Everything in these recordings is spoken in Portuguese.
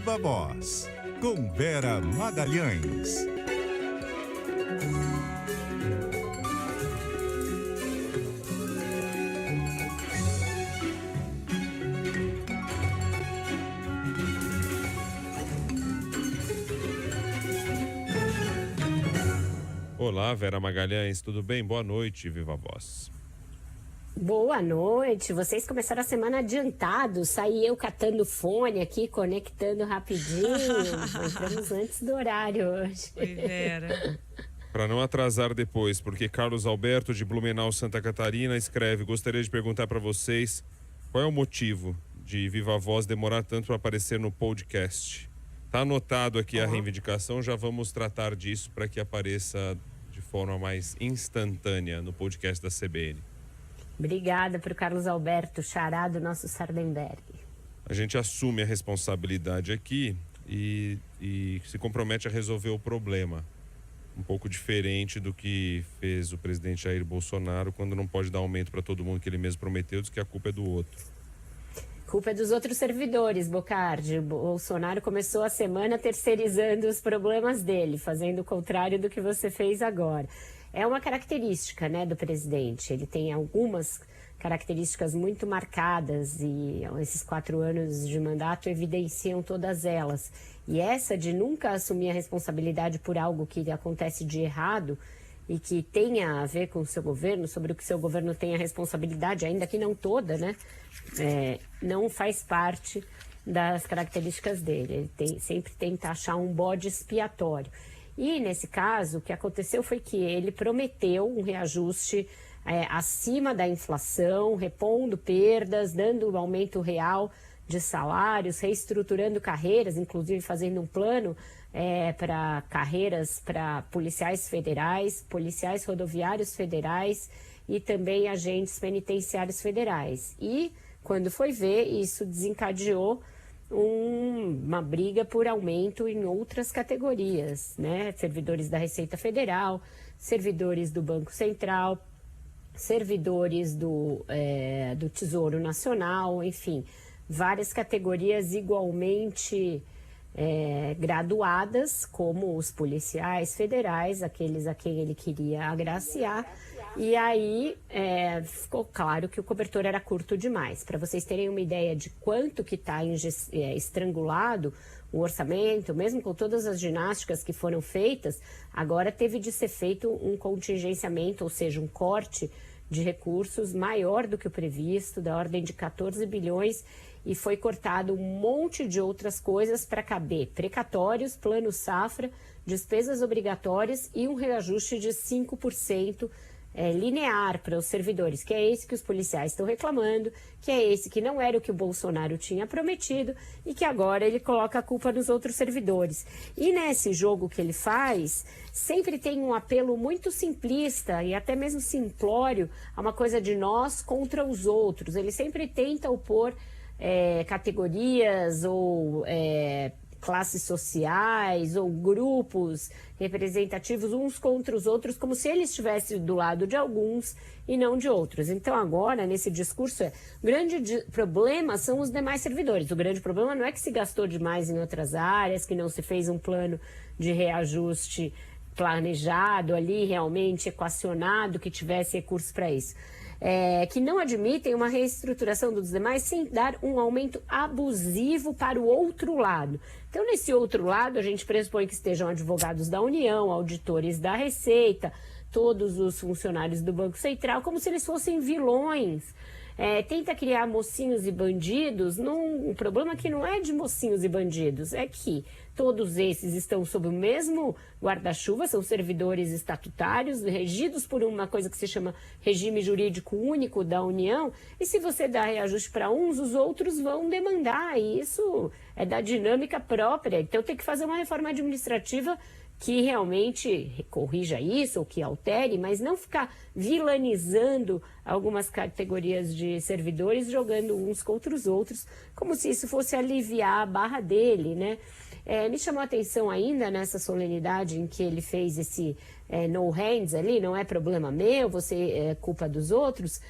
Viva Voz, com Vera Magalhães. Olá, Vera Magalhães, tudo bem? Boa noite, Viva Voz. Boa noite, vocês começaram a semana adiantados, saí eu catando fone aqui, conectando rapidinho, entramos antes do horário hoje. Oi, Vera. Para não atrasar depois, porque Carlos Alberto de Blumenau, Santa Catarina, escreve: gostaria de perguntar para vocês qual é o motivo de Viva Voz demorar tanto para aparecer no podcast. Tá anotado aqui a reivindicação, já vamos tratar disso para que apareça de forma mais instantânea no podcast da CBN. Obrigada para o Carlos Alberto, xará do nosso Sardenberg. A gente assume a responsabilidade aqui e se compromete a resolver o problema. Um pouco diferente do que fez o presidente Jair Bolsonaro quando não pode dar aumento para todo mundo que ele mesmo prometeu, diz que a culpa é do outro. Culpa é dos outros servidores, Bocardi. O Bolsonaro começou a semana terceirizando os problemas dele, fazendo o contrário do que você fez agora. É uma característica, né, do presidente. Ele tem algumas características muito marcadas e esses 4 anos de mandato evidenciam todas elas. E essa de nunca assumir a responsabilidade por algo que acontece de errado e que tenha a ver com o seu governo, sobre o que seu governo tem a responsabilidade, ainda que não toda, né, não faz parte das características dele. Ele sempre tenta achar um bode expiatório. E, nesse caso, o que aconteceu foi que ele prometeu um reajuste acima da inflação, repondo perdas, dando um aumento real de salários, reestruturando carreiras, inclusive fazendo um plano para carreiras para policiais federais, policiais rodoviários federais e também agentes penitenciários federais. E, quando foi ver, isso desencadeou uma briga por aumento em outras categorias, né? Servidores da Receita Federal, servidores do Banco Central, servidores do Tesouro Nacional, enfim, várias categorias igualmente graduadas, como os policiais federais, aqueles a quem ele queria agraciar. E aí ficou claro que o cobertor era curto demais. Para vocês terem uma ideia de quanto que está estrangulado o orçamento, mesmo com todas as ginásticas que foram feitas, agora teve de ser feito um contingenciamento, ou seja, um corte de recursos maior do que o previsto, da ordem de 14 bilhões, e foi cortado um monte de outras coisas para caber precatórios, plano safra, despesas obrigatórias e um reajuste de 5% linear para os servidores, que é esse que os policiais estão reclamando, que é esse que não era o que o Bolsonaro tinha prometido e que agora ele coloca a culpa nos outros servidores. E nesse jogo que ele faz, sempre tem um apelo muito simplista e até mesmo simplório a uma coisa de nós contra os outros. Ele sempre tenta opor categorias ou classes sociais ou grupos representativos uns contra os outros, como se ele estivesse do lado de alguns e não de outros. Então agora, nesse discurso, o grande problema são os demais servidores. O grande problema não é que se gastou demais em outras áreas, que não se fez um plano de reajuste planejado ali, realmente equacionado, que tivesse recursos para isso. Que não admitem uma reestruturação dos demais sem dar um aumento abusivo para o outro lado. Então, nesse outro lado, a gente pressupõe que estejam advogados da União, auditores da Receita, todos os funcionários do Banco Central, como se eles fossem vilões. Tenta criar mocinhos e bandidos. O problema que não é de mocinhos e bandidos, é que todos esses estão sob o mesmo guarda-chuva, são servidores estatutários, regidos por uma coisa que se chama regime jurídico único da União, e se você dá reajuste para uns, os outros vão demandar, e isso é da dinâmica própria. Então tem que fazer uma reforma administrativa que realmente corrija isso, ou que altere, mas não ficar vilanizando algumas categorias de servidores, jogando uns contra os outros, como se isso fosse aliviar a barra dele, né? Me chamou a atenção ainda nessa solenidade em que ele fez esse no hands ali, não é problema meu, você é culpa dos outros.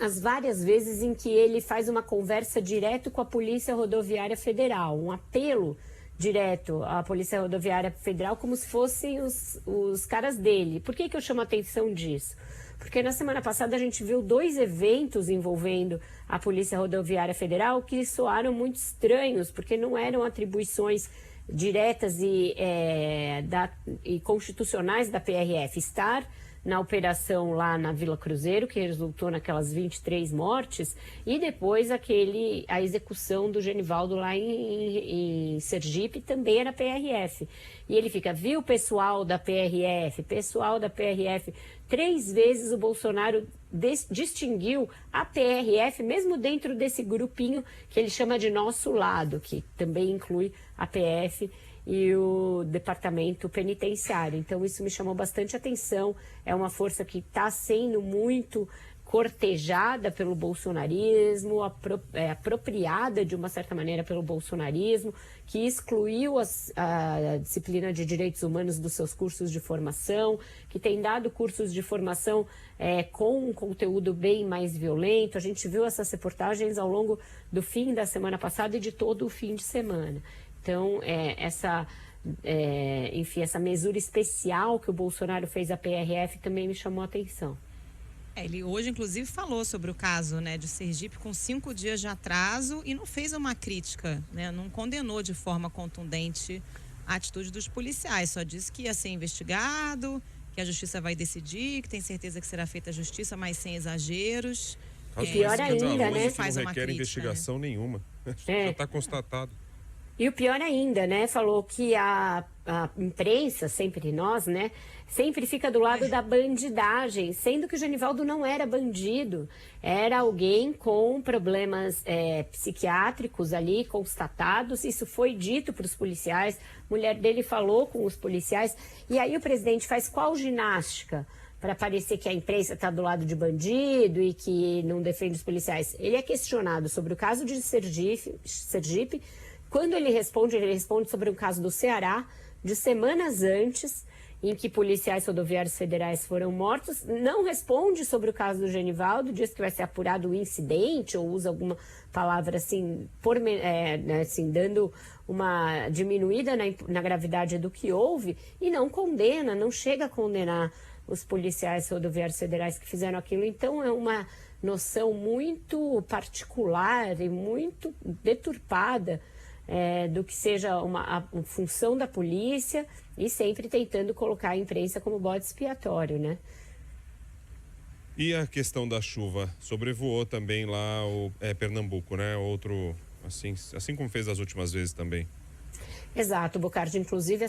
as várias vezes em que ele faz uma conversa direto com a Polícia Rodoviária Federal, um apelo direto à Polícia Rodoviária Federal como se fossem os caras dele. Por que eu chamo a atenção disso? Porque na semana passada a gente viu 2 eventos envolvendo a Polícia Rodoviária Federal que soaram muito estranhos, porque não eram atribuições diretas e constitucionais da PRF. Estar na operação lá na Vila Cruzeiro, que resultou naquelas 23 mortes, e depois a execução do Genivaldo lá em Sergipe, também era PRF. E ele fica, viu pessoal da PRF, 3 vezes o Bolsonaro distinguiu a PRF, mesmo dentro desse grupinho que ele chama de nosso lado, que também inclui a PF e o Departamento Penitenciário. Então isso me chamou bastante atenção, é uma força que está sendo muito cortejada pelo bolsonarismo, apropriada de uma certa maneira pelo bolsonarismo, que excluiu a disciplina de direitos humanos dos seus cursos de formação, que tem dado cursos de formação com um conteúdo bem mais violento. A gente viu essas reportagens ao longo do fim da semana passada e de todo o fim de semana. Então, essa mesura especial que o Bolsonaro fez à PRF também me chamou a atenção. Ele hoje, inclusive, falou sobre o caso, né, de Sergipe com 5 dias de atraso e não fez uma crítica, né, não condenou de forma contundente a atitude dos policiais. Só disse que ia ser investigado, que a justiça vai decidir, que tem certeza que será feita a justiça, mas sem exageros. Pior ainda, né? Faz não requer investigação nenhuma. Já está constatado. E o pior ainda, né? Falou que a imprensa, sempre nós, né? Sempre fica do lado da bandidagem, sendo que o Genivaldo não era bandido. Era alguém com problemas psiquiátricos ali, constatados. Isso foi dito para os policiais. A mulher dele falou com os policiais. E aí o presidente faz qual ginástica para parecer que a imprensa está do lado de bandido e que não defende os policiais? Ele é questionado sobre o caso de Sergipe. Quando ele responde sobre um caso do Ceará, de semanas antes, em que policiais rodoviários federais foram mortos. Não responde sobre o caso do Genivaldo, diz que vai ser apurado o incidente, ou usa alguma palavra assim, dando uma diminuída na gravidade do que houve, e não condena, não chega a condenar os policiais rodoviários federais que fizeram aquilo. Então é uma noção muito particular e muito deturpada do que seja a função da polícia, e sempre tentando colocar a imprensa como bode expiatório, né? E a questão da chuva sobrevoou também lá Pernambuco, né? Outro, assim como fez as últimas vezes também. Exato, Bocardi. Inclusive,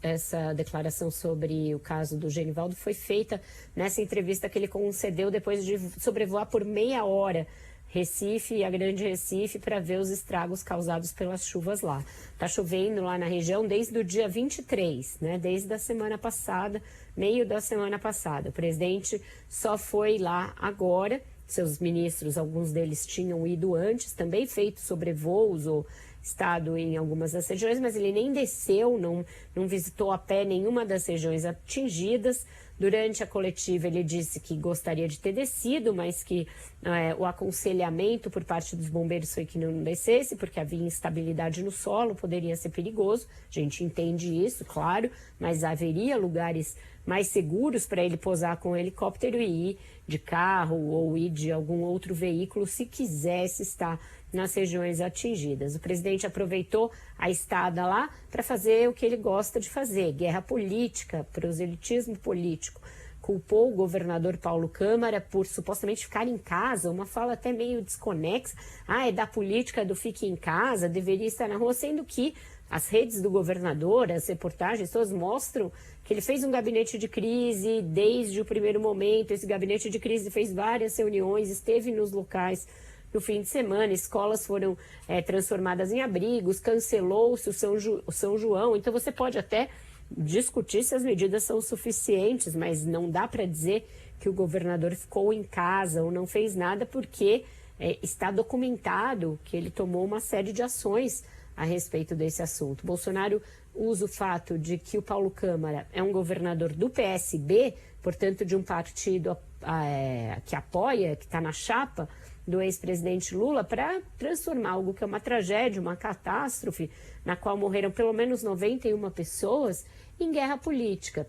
essa declaração sobre o caso do Genivaldo foi feita nessa entrevista que ele concedeu depois de sobrevoar por meia hora Recife e a Grande Recife para ver os estragos causados pelas chuvas lá. Está chovendo lá na região desde o dia 23, né? Desde a semana passada, meio da semana passada. O presidente só foi lá agora. Seus ministros, alguns deles tinham ido antes, também feito sobrevoos ou estado em algumas das regiões, mas ele nem desceu, não visitou a pé nenhuma das regiões atingidas. Durante a coletiva, ele disse que gostaria de ter descido, mas que o aconselhamento por parte dos bombeiros foi que não descesse, porque havia instabilidade no solo, poderia ser perigoso. A gente entende isso, claro, mas haveria lugares mais seguros para ele pousar com o helicóptero e ir de carro ou ir de algum outro veículo se quisesse estar nas regiões atingidas. O presidente aproveitou a estada lá para fazer o que ele gosta de fazer, guerra política, proselitismo político. Culpou o governador Paulo Câmara por supostamente ficar em casa, uma fala até meio desconexa. É da política do fique em casa, deveria estar na rua, sendo que as redes do governador, as reportagens todas mostram que ele fez um gabinete de crise desde o primeiro momento. Esse gabinete de crise fez várias reuniões, esteve nos locais no fim de semana, escolas foram transformadas em abrigos, cancelou-se o São João. Então você pode até discutir se as medidas são suficientes, mas não dá para dizer que o governador ficou em casa ou não fez nada, porque está documentado que ele tomou uma série de ações a respeito desse assunto. Bolsonaro usa o fato de que o Paulo Câmara é um governador do PSB, portanto de um partido que apoia, que está na chapa do ex-presidente Lula, para transformar algo que é uma tragédia, uma catástrofe, na qual morreram pelo menos 91 pessoas, em guerra política.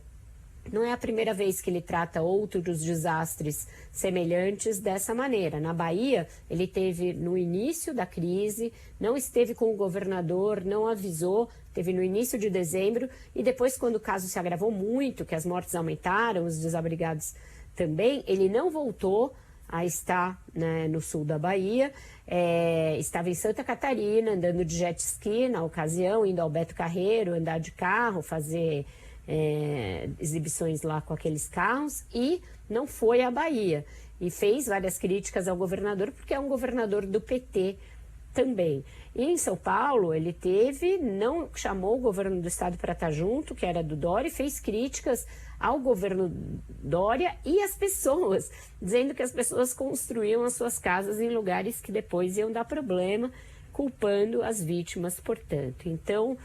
Não é a primeira vez que ele trata outros desastres semelhantes dessa maneira. Na Bahia, ele teve no início da crise, não esteve com o governador, não avisou, teve no início de dezembro, e depois, quando o caso se agravou muito, que as mortes aumentaram, os desabrigados também, ele não voltou a estar, né, no sul da Bahia, estava em Santa Catarina, andando de jet ski na ocasião, indo ao Beto Carreiro, andar de carro, fazer exibições lá com aqueles carros, e não foi à Bahia. E fez várias críticas ao governador, porque é um governador do PT também. E em São Paulo, ele não chamou o governo do estado para estar junto, que era do Dória, e fez críticas ao governo Dória e às pessoas, dizendo que as pessoas construíam as suas casas em lugares que depois iam dar problema, culpando as vítimas, portanto. Então,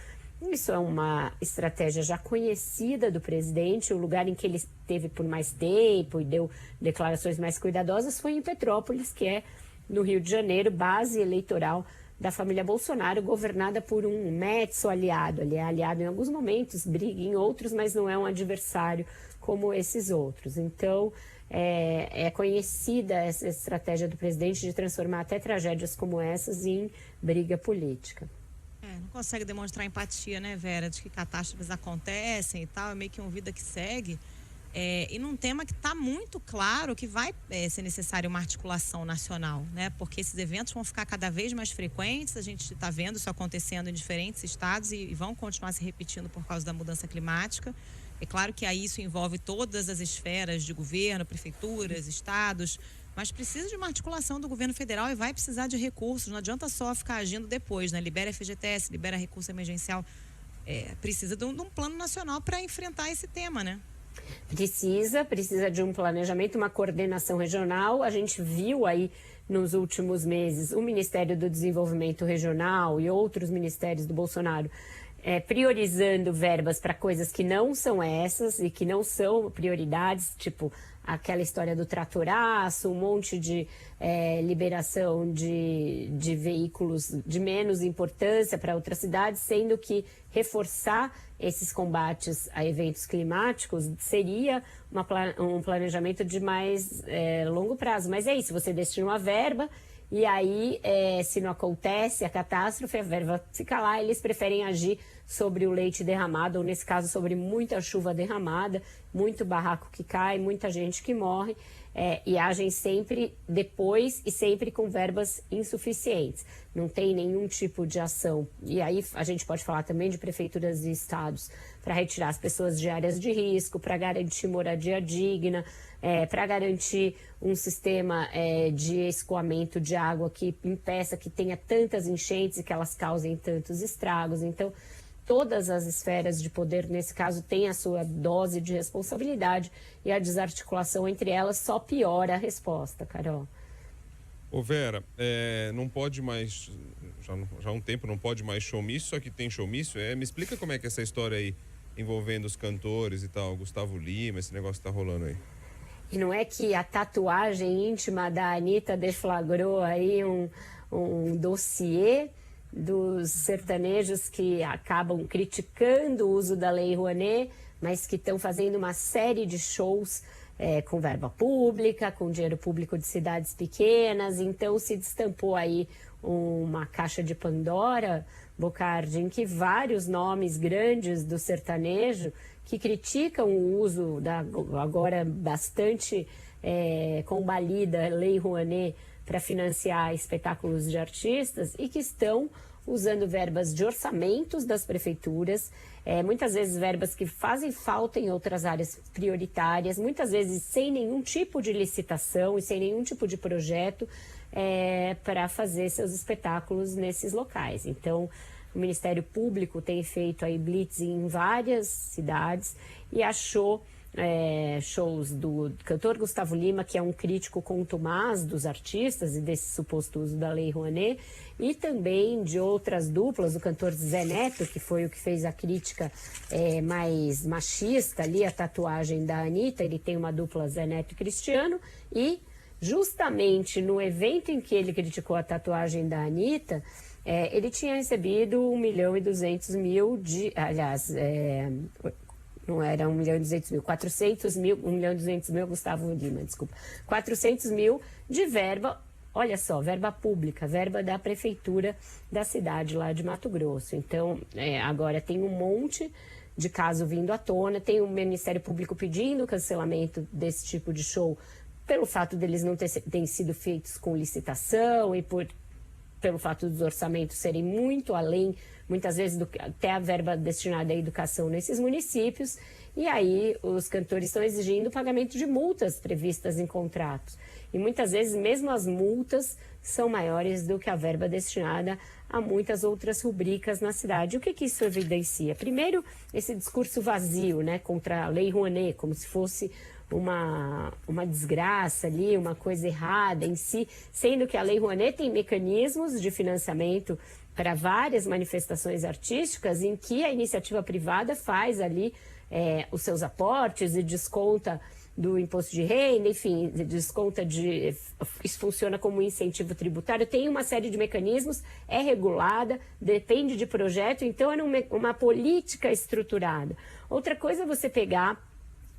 isso é uma estratégia já conhecida do presidente. O lugar em que ele esteve por mais tempo e deu declarações mais cuidadosas foi em Petrópolis, que é no Rio de Janeiro, base eleitoral da família Bolsonaro, governada por um Metso aliado. Ele é aliado em alguns momentos, briga em outros, mas não é um adversário como esses outros. Então, é conhecida essa estratégia do presidente de transformar até tragédias como essas em briga política. Não consegue demonstrar empatia, né, Vera, de que catástrofes acontecem e tal, é meio que uma vida que segue. E num tema que está muito claro que vai ser necessária uma articulação nacional, né? Porque esses eventos vão ficar cada vez mais frequentes, a gente está vendo isso acontecendo em diferentes estados e vão continuar se repetindo por causa da mudança climática. É claro que aí isso envolve todas as esferas de governo, prefeituras, estados, mas precisa de uma articulação do governo federal e vai precisar de recursos, não adianta só ficar agindo depois, né? Libera FGTS, libera recurso emergencial, precisa de um plano nacional para enfrentar esse tema, né? Precisa de um planejamento, uma coordenação regional. A gente viu aí nos últimos meses o Ministério do Desenvolvimento Regional e outros ministérios do Bolsonaro priorizando verbas para coisas que não são essas e que não são prioridades, tipo aquela história do tratoraço, um monte de liberação de veículos de menos importância para outras cidades, sendo que reforçar esses combates a eventos climáticos seria um planejamento de mais longo prazo. Mas é isso, você destina uma verba e aí, se não acontece a catástrofe, a verba fica lá, eles preferem agir sobre o leite derramado, ou nesse caso sobre muita chuva derramada, muito barraco que cai, muita gente que morre, e agem sempre depois e sempre com verbas insuficientes. Não tem nenhum tipo de ação. E aí a gente pode falar também de prefeituras e estados para retirar as pessoas de áreas de risco, para garantir moradia digna, para garantir um sistema de escoamento de água que impeça que tenha tantas enchentes e que elas causem tantos estragos. Então, todas as esferas de poder, nesse caso, têm a sua dose de responsabilidade e a desarticulação entre elas só piora a resposta, Carol. Ô Vera, não pode mais, já há um tempo não pode mais showmício, só que tem showmício. Me explica como é que é essa história aí envolvendo os cantores e tal, Gustavo Lima, esse negócio que tá rolando aí. E não é que a tatuagem íntima da Anitta deflagrou aí um dossiê dos sertanejos que acabam criticando o uso da Lei Rouanet, mas que estão fazendo uma série de shows com verba pública, com dinheiro público de cidades pequenas. Então se destampou aí uma caixa de Pandora, Bocardi, em que vários nomes grandes do sertanejo que criticam o uso da agora bastante combalida Lei Rouanet para financiar espetáculos de artistas e que estão usando verbas de orçamentos das prefeituras, muitas vezes verbas que fazem falta em outras áreas prioritárias, muitas vezes sem nenhum tipo de licitação e sem nenhum tipo de projeto para fazer seus espetáculos nesses locais. Então, o Ministério Público tem feito aí blitz em várias cidades e achou shows do cantor Gustavo Lima, que é um crítico contumaz dos artistas e desse suposto uso da Lei Rouanet, e também de outras duplas, do cantor Zé Neto, que foi o que fez a crítica mais machista ali, a tatuagem da Anitta. Ele tem uma dupla Zé Neto e Cristiano, e justamente no evento em que ele criticou a tatuagem da Anitta, ele tinha recebido 1.200.000 de... Aliás, não era 1.200.000, 400 mil, 1.200.000, Gustavo Lima, desculpa. 400 mil de verba, olha só, verba pública, verba da prefeitura da cidade lá de Mato Grosso. Então, agora tem um monte de caso vindo à tona, tem o Ministério Público pedindo o cancelamento desse tipo de show pelo fato deles não terem sido feitos com licitação e pelo fato dos orçamentos serem muito além, muitas vezes, até a verba destinada à educação nesses municípios. E aí os cantores estão exigindo o pagamento de multas previstas em contratos. E muitas vezes mesmo as multas são maiores do que a verba destinada a muitas outras rubricas na cidade. O que isso evidencia? Primeiro, esse discurso vazio, né, contra a Lei Rouanet, como se fosse uma desgraça ali, uma coisa errada em si, sendo que a Lei Rouanet tem mecanismos de financiamento para várias manifestações artísticas em que a iniciativa privada faz ali os seus aportes e desconta do imposto de renda, enfim, isso funciona como um incentivo tributário, tem uma série de mecanismos, é regulada, depende de projeto, então é uma política estruturada. Outra coisa é você pegar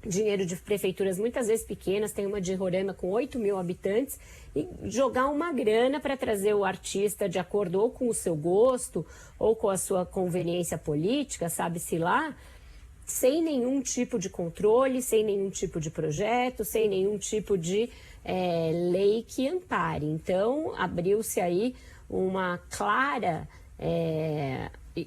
dinheiro de prefeituras muitas vezes pequenas, tem uma de Roraima com 8 mil habitantes, e jogar uma grana para trazer o artista de acordo ou com o seu gosto ou com a sua conveniência política, sabe-se lá, sem nenhum tipo de controle, sem nenhum tipo de projeto, sem nenhum tipo de lei que ampare. Então, abriu-se aí uma clara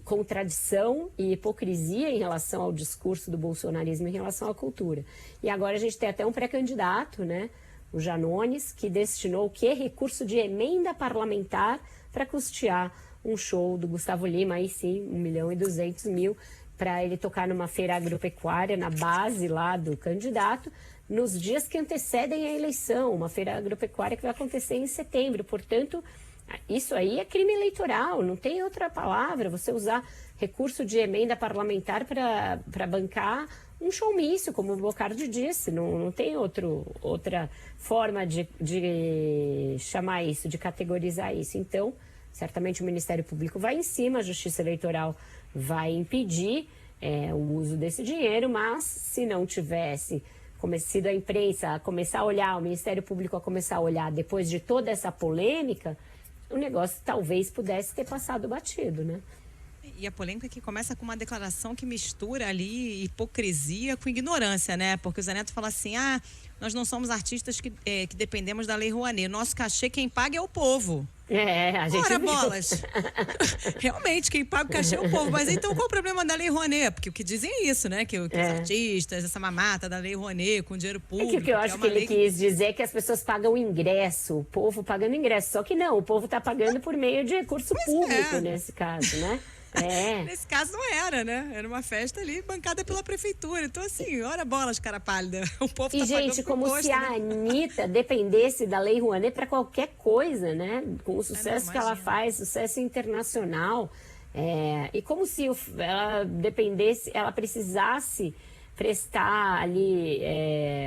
contradição e hipocrisia em relação ao discurso do bolsonarismo em relação à cultura. E agora a gente tem até um pré-candidato, né, o Janones, que destinou o quê? Recurso de emenda parlamentar para custear um show do Gustavo Lima, aí sim, 1.200.000, para ele tocar numa feira agropecuária, na base lá do candidato, nos dias que antecedem a eleição, uma feira agropecuária que vai acontecer em setembro. Portanto, isso aí é crime eleitoral, não tem outra palavra, você usar recurso de emenda parlamentar para bancar um showmício, como o Bocardi disse, não tem outra forma de chamar isso, de categorizar isso. Então, certamente o Ministério Público vai em cima, a Justiça Eleitoral vai impedir o uso desse dinheiro, mas se não tivesse sido a imprensa a começar a olhar, o Ministério Público a começar a olhar depois de toda essa polêmica, o negócio talvez pudesse ter passado batido, né? E a polêmica que começa com uma declaração que mistura ali hipocrisia com ignorância, né? Porque o Zé Neto fala assim, nós não somos artistas que dependemos da Lei Rouanet. Nosso cachê, quem paga é o povo. A gente Ora, viu. bolas! Realmente, quem paga o cachê é o povo. Mas então qual o problema da Lei Rouanet? Porque o que dizem é isso, né? Que os artistas, essa mamata da Lei Rouanet com dinheiro público. O que eu acho que ele quis dizer é que as pessoas pagam ingresso, o povo pagando ingresso. Só que não, o povo está pagando por meio de recurso público nesse caso, né? Nesse caso não era, né? Era uma festa ali bancada pela prefeitura. Então, assim, ora bolas, cara pálida. O povo tá pagando gente, como imposto, se a Anitta dependesse da Lei Rouanet para qualquer coisa, né? Com o sucesso que ela faz, sucesso internacional. E como se ela dependesse, ela precisasse prestar ali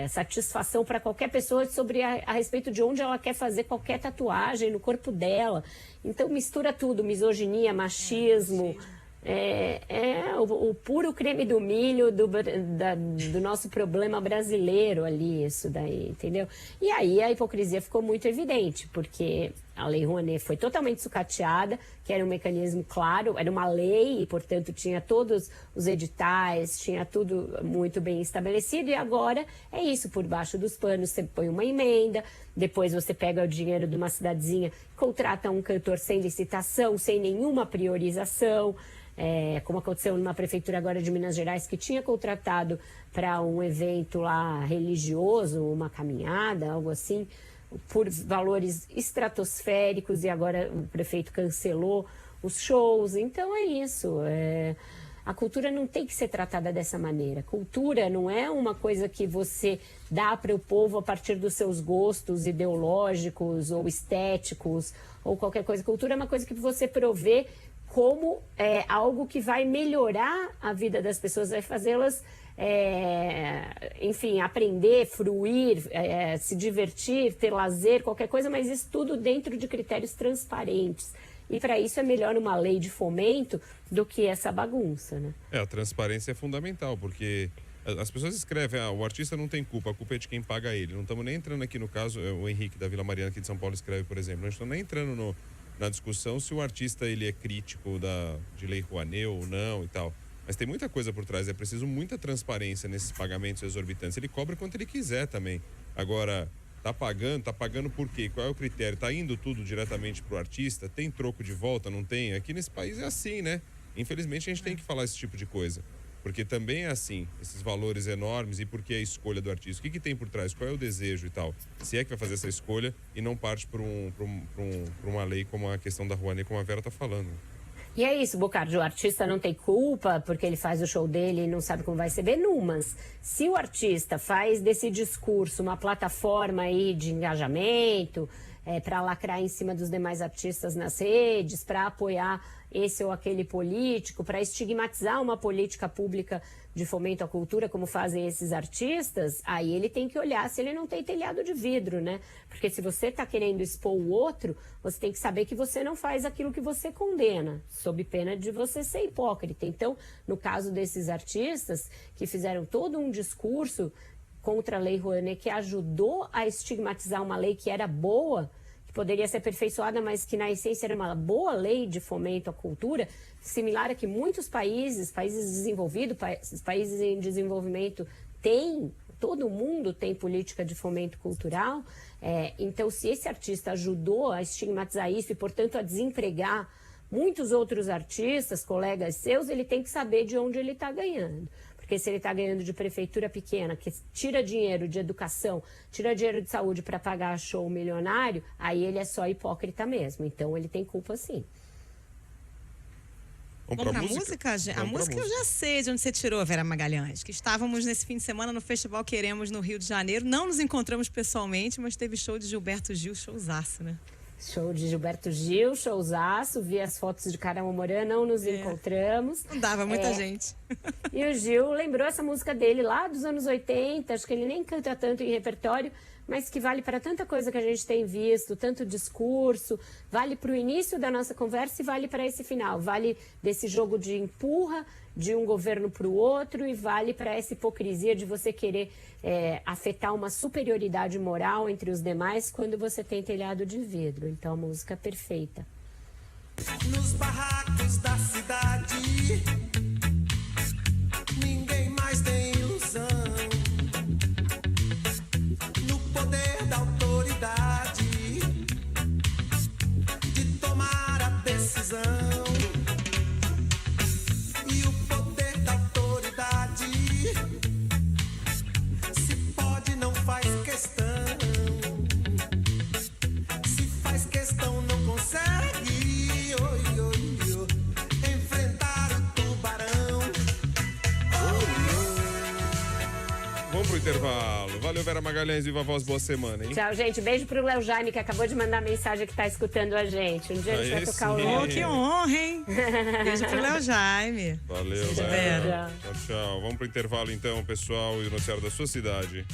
satisfação para qualquer pessoa sobre a respeito de onde ela quer fazer qualquer tatuagem no corpo dela. Então mistura tudo, misoginia, machismo, o puro creme do milho do nosso problema brasileiro ali, isso daí, entendeu? E aí a hipocrisia ficou muito evidente, porque a Lei Rouanet foi totalmente sucateada, que era um mecanismo claro, era uma lei e, portanto, tinha todos os editais, tinha tudo muito bem estabelecido, e agora é isso, por baixo dos panos você põe uma emenda, depois você pega o dinheiro de uma cidadezinha, contrata um cantor sem licitação, sem nenhuma priorização, como aconteceu numa prefeitura agora de Minas Gerais, que tinha contratado para um evento lá religioso, uma caminhada, algo assim, por valores estratosféricos, e agora o prefeito cancelou os shows. Então é isso. A cultura não tem que ser tratada dessa maneira. Cultura não é uma coisa que você dá para o povo a partir dos seus gostos ideológicos ou estéticos ou qualquer coisa. Cultura é uma coisa que você provê como algo que vai melhorar a vida das pessoas, vai fazê-las, enfim, aprender, fruir, se divertir, ter lazer, qualquer coisa, mas isso tudo dentro de critérios transparentes. E para isso é melhor uma lei de fomento do que essa bagunça, né? A transparência é fundamental, porque as pessoas escrevem, o artista não tem culpa, a culpa é de quem paga ele. Não estamos nem entrando aqui no caso, o Henrique da Vila Mariana aqui de São Paulo escreve, por exemplo, não estamos nem entrando na discussão se o artista ele é crítico de Lei Rouanet ou não e tal. Mas tem muita coisa por trás, é preciso muita transparência nesses pagamentos exorbitantes. Ele cobra quanto ele quiser também. Agora, tá pagando por quê? Qual é o critério? Tá indo tudo diretamente pro artista? Tem troco de volta? Não tem? Aqui nesse país é assim, né? Infelizmente a gente tem que falar esse tipo de coisa. Porque também é assim, esses valores enormes e por que a escolha do artista? O que tem por trás? Qual é o desejo e tal? Se é que vai fazer essa escolha e não parte por uma lei como a questão da Rouanet, como a Vera tá falando. E é isso, Bocardi, o artista não tem culpa porque ele faz o show dele e não sabe como vai receber, mas se o artista faz desse discurso uma plataforma aí de engajamento, para lacrar em cima dos demais artistas nas redes, para apoiar esse ou aquele político, para estigmatizar uma política pública de fomento à cultura, como fazem esses artistas, aí ele tem que olhar se ele não tem telhado de vidro, né? Porque se você está querendo expor o outro, você tem que saber que você não faz aquilo que você condena, sob pena de você ser hipócrita. Então, no caso desses artistas que fizeram todo um discurso contra a Lei Rouanet, que ajudou a estigmatizar uma lei que era boa, que poderia ser aperfeiçoada, mas que na essência era uma boa lei de fomento à cultura, similar a que muitos países desenvolvidos, países em desenvolvimento têm, todo mundo tem política de fomento cultural. Então, se esse artista ajudou a estigmatizar isso e, portanto, a desempregar muitos outros artistas, colegas seus, ele tem que saber de onde ele está ganhando. Porque se ele está ganhando de prefeitura pequena, que tira dinheiro de educação, tira dinheiro de saúde para pagar show milionário, aí ele é só hipócrita mesmo. Então ele tem culpa sim. Vamos pra música? A música eu já sei de onde você tirou, Vera Magalhães. Que estávamos nesse fim de semana no Festival Queremos, no Rio de Janeiro. Não nos encontramos pessoalmente, mas teve show de Gilberto Gil, showzaço, né? Show de Gilberto Gil, showzaço, vi as fotos de Caramba Moran, não nos encontramos. Não dava muita gente. E o Gil lembrou essa música dele lá dos anos 80, acho que ele nem canta tanto em repertório, mas que vale para tanta coisa que a gente tem visto, tanto discurso, vale para o início da nossa conversa e vale para esse final, vale desse jogo de empurra de um governo para o outro e vale para essa hipocrisia de você querer afetar uma superioridade moral entre os demais quando você tem telhado de vidro. Então a música é perfeita. Nos barracos da cidade, ninguém mais tem ilusão. No poder da autoridade de tomar a decisão. E o poder da autoridade, se pode, não faz questão. Se faz questão, não consegue enfrentar o tubarão. Vamos pro intervalo. Valeu, Vera Magalhães, viva a voz, boa semana, hein? Tchau, gente. Beijo pro Léo Jaime, que acabou de mandar mensagem que tá escutando a gente. Um dia a gente vai tocar o sim. Léo. Oh, que honra, hein? Beijo pro Léo Jaime. Valeu, Vera. Vera. Tchau, tchau. Vamos pro intervalo então, pessoal, e o noticiário da sua cidade.